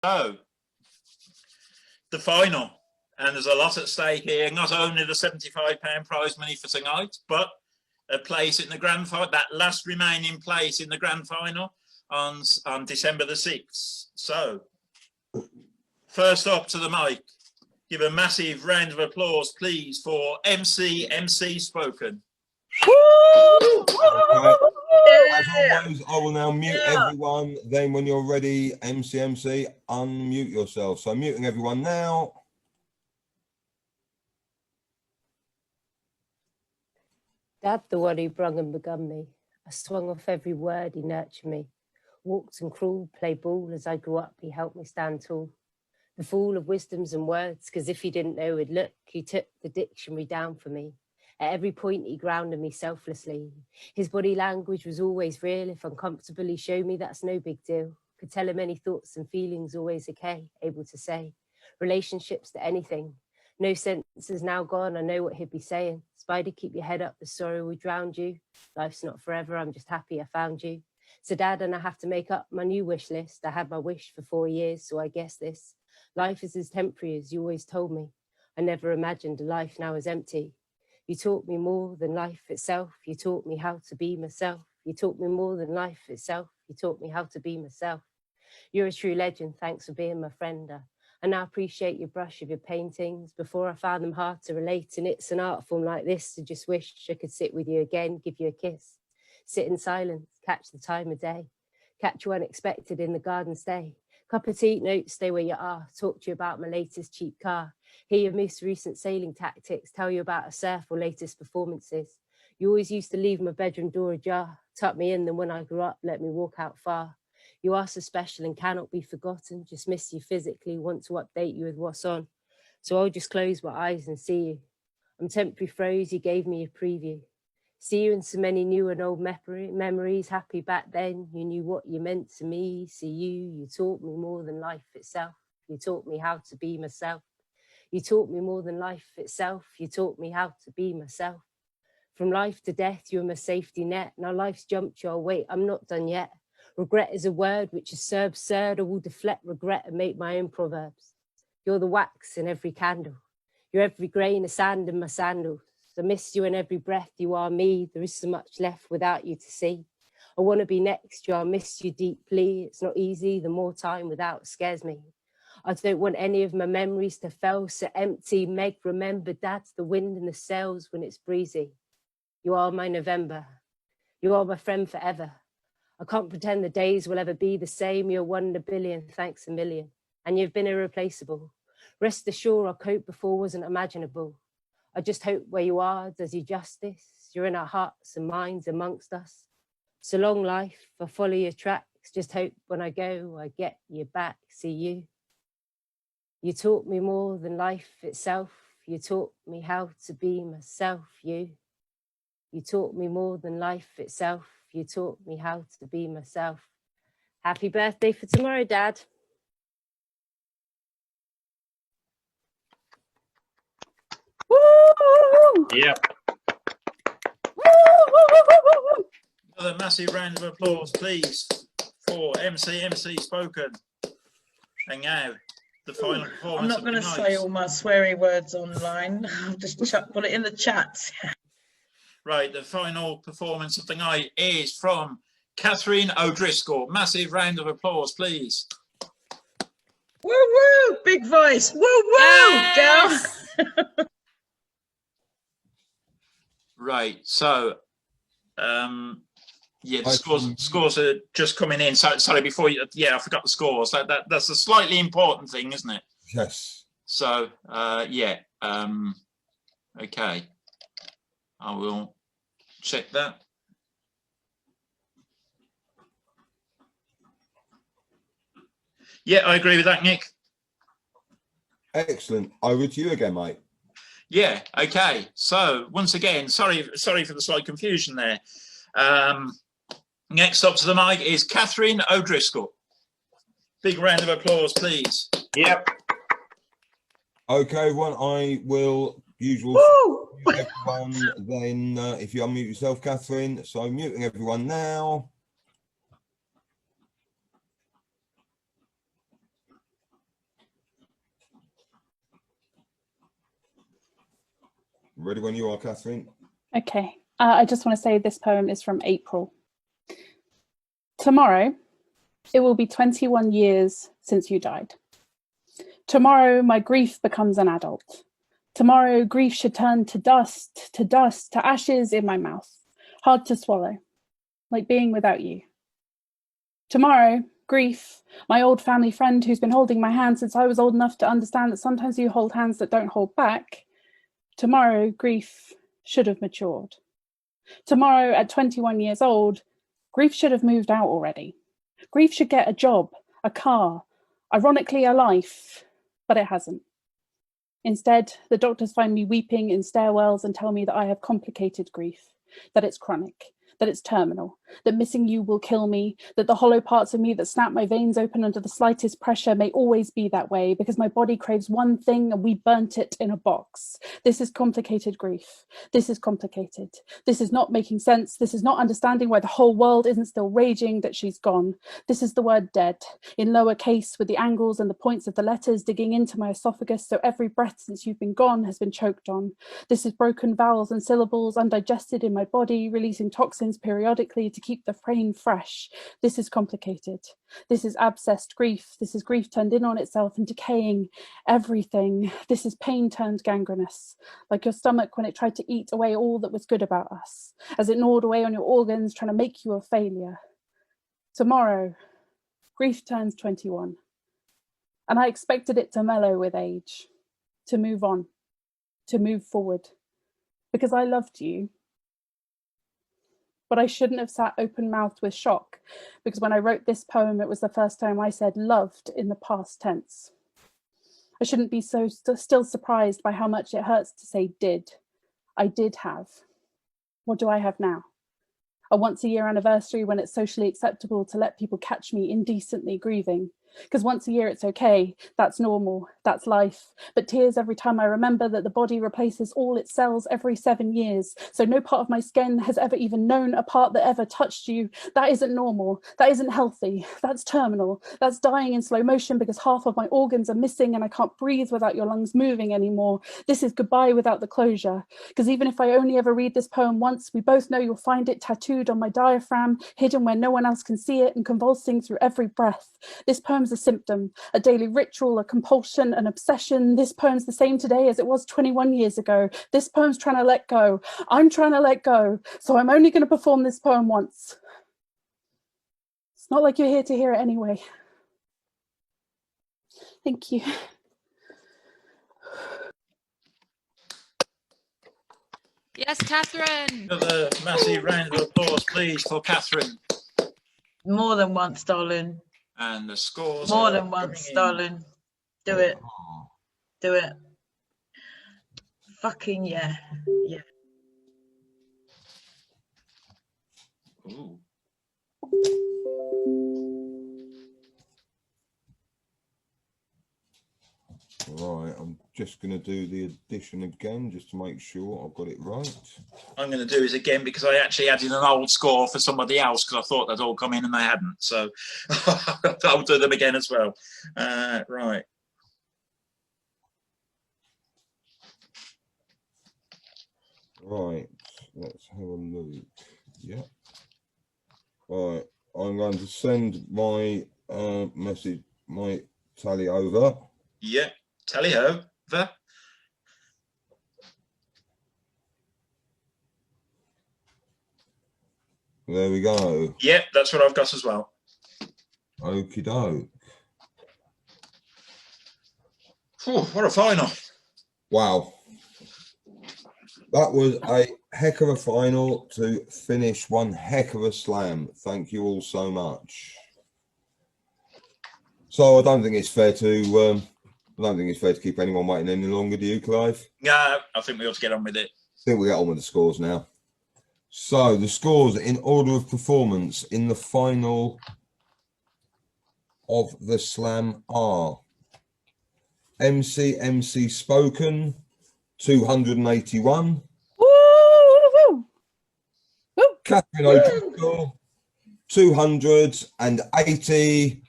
So, the final, and there's a lot at stake here. Not only the £75 prize money for tonight, but a place in the grand final, that last remaining place in the grand final on December the 6th. So, first up to the mic, give a massive round of applause, please, for MCMC Spoken. As always, I will now mute everyone. Then when you're ready, MCMC, unmute yourself. So muting everyone now. Dad, the one who brung and begun me. I swung off every word, he nurtured me. Walked and crawled, played ball as I grew up, he helped me stand tall. The fool of wisdoms and words, cause if he didn't know he'd look, he took the dictionary down for me. At every point he grounded me selflessly. His body language was always real. If uncomfortable, he showed me that's no big deal. Could tell him any thoughts and feelings always okay, able to say. Relationships to anything. No sense is now gone, I know what he'd be saying. Spider, keep your head up, the sorrow will drown you. Life's not forever, I'm just happy I found you. So Dad, and I have to make up my new wish list. I had my wish for 4 years, so I guess this. Life is as temporary as you always told me. I never imagined a life now is empty. You taught me more than life itself. You taught me how to be myself. You taught me more than life itself. You taught me how to be myself. You're a true legend. Thanks for being my friend. I now appreciate your brush of your paintings. Before I found them hard to relate, and it's an art form like this. I just wish I could sit with you again, give you a kiss. Sit in silence, catch the time of day. Catch you unexpected in the garden stay. Cup of tea, notes, stay where you are. Talk to you about my latest cheap car. Hear your most recent sailing tactics. Tell you about a surf or latest performances. You always used to leave my bedroom door ajar. Tuck me in, then when I grew up, let me walk out far. You are so special and cannot be forgotten. Just miss you physically, want to update you with what's on. So I'll just close my eyes and see you. I'm temporary froze, you gave me a preview. See you in so many new and old memories. Happy back then, you knew what you meant to me. See you taught me more than life itself. You taught me how to be myself. You taught me more than life itself. You taught me how to be myself. From life to death, you were my safety net. Now life's jumped you, wait, I'm not done yet. Regret is a word which is so absurd. I will deflect regret and make my own proverbs. You're the wax in every candle. You're every grain of sand in my sandals. I miss you in every breath, you are me. There is so much left without you to see. I want to be next to you, I miss you deeply. It's not easy, the more time without scares me. I don't want any of my memories to feel so empty. Meg, remember, Dad's the wind in the sails when it's breezy. You are my November. You are my friend forever. I can't pretend the days will ever be the same. You're 1 in a billion, thanks a million. And you've been irreplaceable. Rest assured, our cope before wasn't imaginable. I just hope where you are does you justice. You're in our hearts and minds amongst us. So long life, I follow your tracks. Just hope when I go, I get you back. See you. You taught me more than life itself. You taught me how to be myself, you. You taught me more than life itself. You taught me how to be myself. Happy birthday for tomorrow, Dad. Woo! Yep. Another massive round of applause, please, for MCMC Spoken. And now, the final performance. I'm not going to say all my sweary words online. I'll just put it in the chat. Right, the final performance of the night is from Kathryn O'Driscoll. Massive round of applause, please. Woo woo! Big voice. Woo woo! Yes! Girl. Right, so yeah, the scores are just coming in. So sorry, before you, I forgot the scores. That's a slightly important thing, isn't it? Yes. So okay, I will check that. Yeah, I agree with that, Nick. Excellent. Over to you again, mate. Yeah, okay. So once again, sorry for the slight confusion there. Next up to the mic is Kathryn O'Driscoll. Big round of applause, please. Yep. Okay, everyone, I will usual everyone then if you unmute yourself, Kathryn. So I'm muting everyone now. Ready when you are, Kathryn. Okay. I just want to say this poem is from April. Tomorrow, it will be 21 years since you died. Tomorrow, my grief becomes an adult. Tomorrow, grief should turn to dust, to ashes in my mouth. Hard to swallow, like being without you. Tomorrow, grief, my old family friend who's been holding my hand since I was old enough to understand that sometimes you hold hands that don't hold back. Tomorrow, grief should have matured. Tomorrow, at 21 years old, grief should have moved out already. Grief should get a job, a car, ironically a life, but it hasn't. Instead, the doctors find me weeping in stairwells and tell me that I have complicated grief, that it's chronic, that it's terminal, that missing you will kill me, that the hollow parts of me that snap my veins open under the slightest pressure may always be that way because my body craves one thing and we burnt it in a box. This is complicated grief. This is complicated. This is not making sense. This is not understanding why the whole world isn't still raging that she's gone. This is the word dead, in lowercase with the angles and the points of the letters digging into my esophagus so every breath since you've been gone has been choked on. This is broken vowels and syllables undigested in my body, releasing toxins periodically to keep the brain fresh. This is complicated. This is abscessed grief. This is grief turned in on itself and decaying everything. This is pain turned gangrenous, like your stomach when it tried to eat away all that was good about us, as it gnawed away on your organs trying to make you a failure. Tomorrow, grief turns 21. And I expected it to mellow with age, to move on, to move forward, because I loved you. But I shouldn't have sat open-mouthed with shock, because when I wrote this poem, it was the first time I said loved in the past tense. I shouldn't be so still surprised by how much it hurts to say did. I did have. What do I have now? A once-a-year anniversary when it's socially acceptable to let people catch me indecently grieving. Because once a year it's okay, that's normal, that's life. But tears every time I remember that the body replaces all its cells every 7 years. So no part of my skin has ever even known a part that ever touched you. That isn't normal, that isn't healthy, that's terminal. That's dying in slow motion because half of my organs are missing and I can't breathe without your lungs moving anymore. This is goodbye without the closure. Because even if I only ever read this poem once, we both know you'll find it tattooed on my diaphragm, hidden where no one else can see it and convulsing through every breath. This poem's a symptom, a daily ritual, a compulsion, an obsession. This poem's the same today as it was 21 years ago. This poem's trying to let go. I'm trying to let go. So I'm only going to perform this poem once. It's not like you're here to hear it anyway. Thank you. Yes, Kathryn. Another massive round of applause, please, for Kathryn. More than once, darling. And the scores. More are than once, coming in. darling. Do it. Do it. Fucking yeah. Yeah. Ooh. Right, I'm just going to do the addition again just to make sure I've got it right. I'm going to do it again because I actually added an old score for somebody else because I thought they'd all come in and they hadn't. So I'll do them again as well. Right. Right, let's have a look. Yeah. Right, I'm going to send my message, my tally over. Yeah. Tally ho. There we go. Yeah, that's what I've got as well. Okie doke. What a final. Wow. That was a heck of a final to finish one heck of a slam. Thank you all so much. So I don't think it's fair to keep anyone waiting any longer, do you, Clive? Yeah, I think we ought to get on with it. I think we get on with the scores now. So the scores in order of performance in the final of the slam are MCMC Spoken, 281. Woo! Kathryn O'Driscoll, 286.